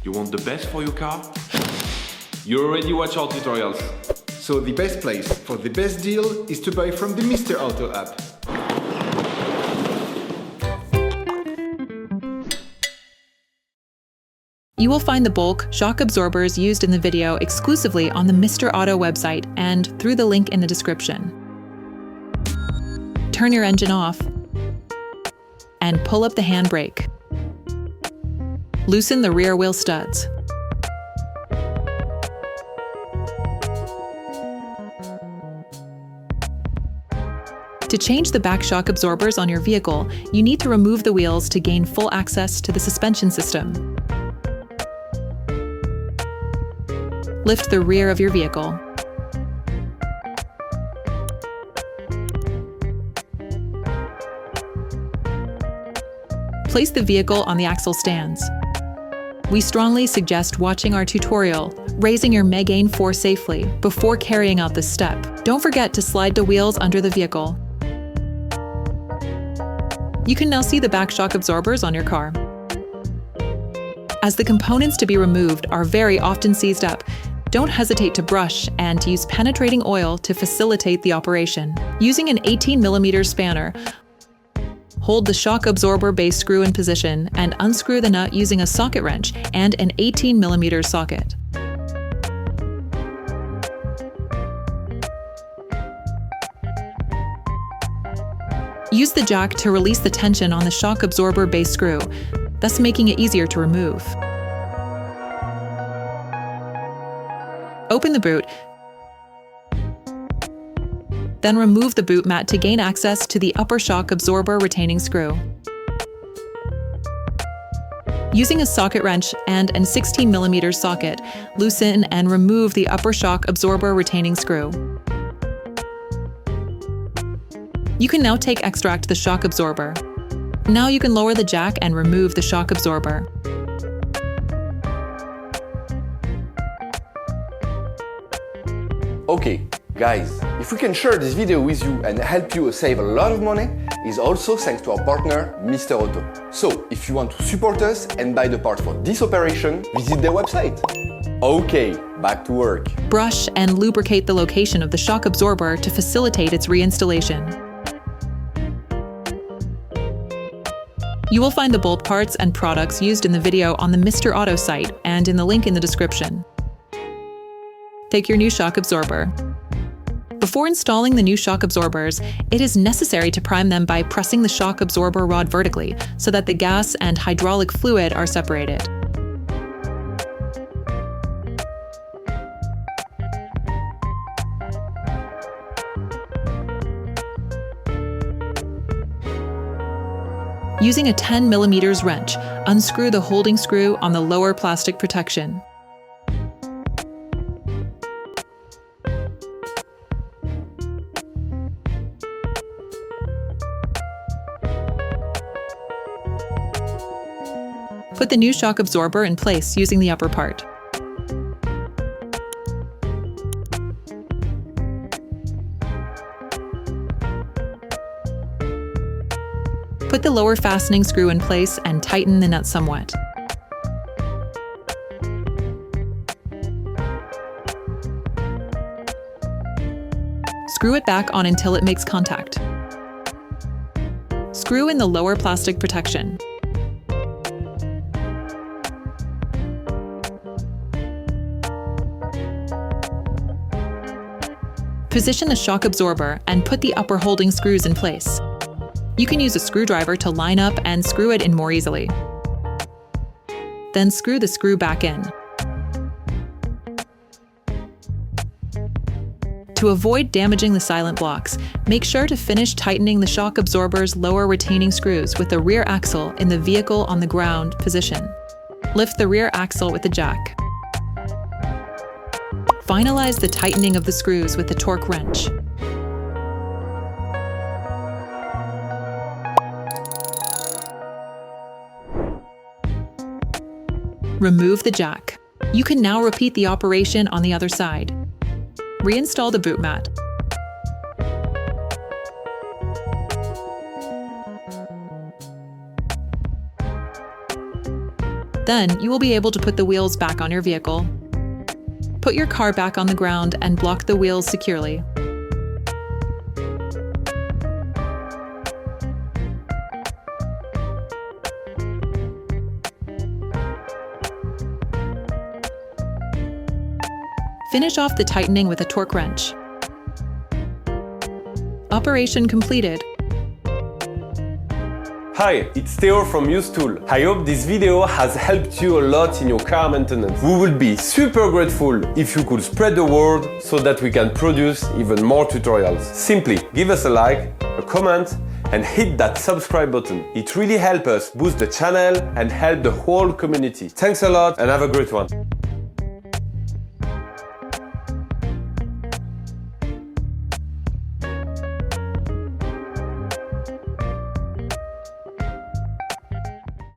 You want the best for your car? You already watch our tutorials. So the best place for the best deal is to buy from the Mr. Auto app. You will find the bulk shock absorbers used in the video exclusively on the Mr. Auto website and through the link in the description. Turn your engine off and pull up the handbrake. Loosen the rear wheel studs. To change the back shock absorbers on your vehicle, you need to remove the wheels to gain full access to the suspension system. Lift the rear of your vehicle. Place the vehicle on the axle stands. We strongly suggest watching our tutorial, raising your Megane 4 safely, before carrying out this step. Don't forget to slide the wheels under the vehicle. You can now see the back shock absorbers on your car. As the components to be removed are very often seized up, don't hesitate to brush and use penetrating oil to facilitate the operation. Using an 18mm spanner, hold the shock absorber base screw in position and unscrew the nut using a socket wrench and an 18mm socket. Use the jack to release the tension on the shock absorber base screw, thus making it easier to remove. Open the boot, then remove the boot mat to gain access to the upper shock absorber retaining screw. Using a socket wrench and an 16mm socket, loosen and remove the upper shock absorber retaining screw. You can now extract the shock absorber. Now you can lower the jack and remove the shock absorber. Okay, guys, if we can share this video with you and help you save a lot of money, is also thanks to our partner, Mr. Auto. So, if you want to support us and buy the part for this operation, visit their website. Okay, back to work. Brush and lubricate the location of the shock absorber to facilitate its reinstallation. You will find the bolt parts and products used in the video on the Mr. Auto site and in the link in the description. Take your new shock absorber. Before installing the new shock absorbers, it is necessary to prime them by pressing the shock absorber rod vertically so that the gas and hydraulic fluid are separated. Using a 10mm wrench, unscrew the holding screw on the lower plastic protection. Put the new shock absorber in place using the upper part. Put the lower fastening screw in place and tighten the nut somewhat. Screw it back on until it makes contact. Screw in the lower plastic protection. Position the shock absorber and put the upper holding screws in place. You can use a screwdriver to line up and screw it in more easily. Then screw the screw back in. To avoid damaging the silent blocks, make sure to finish tightening the shock absorber's lower retaining screws with the rear axle in the vehicle on the ground position. Lift the rear axle with the jack. Finalize the tightening of the screws with the torque wrench. Remove the jack. You can now repeat the operation on the other side. Reinstall the boot mat. Then you will be able to put the wheels back on your vehicle. Put your car back on the ground and block the wheels securely. Finish off the tightening with a torque wrench. Operation completed. Hi, it's Theo from Usetool. I hope this video has helped you a lot in your car maintenance. We will be super grateful if you could spread the word so that we can produce even more tutorials. Simply give us a like, a comment, and hit that subscribe button. It really helps us boost the channel and help the whole community. Thanks a lot and have a great one.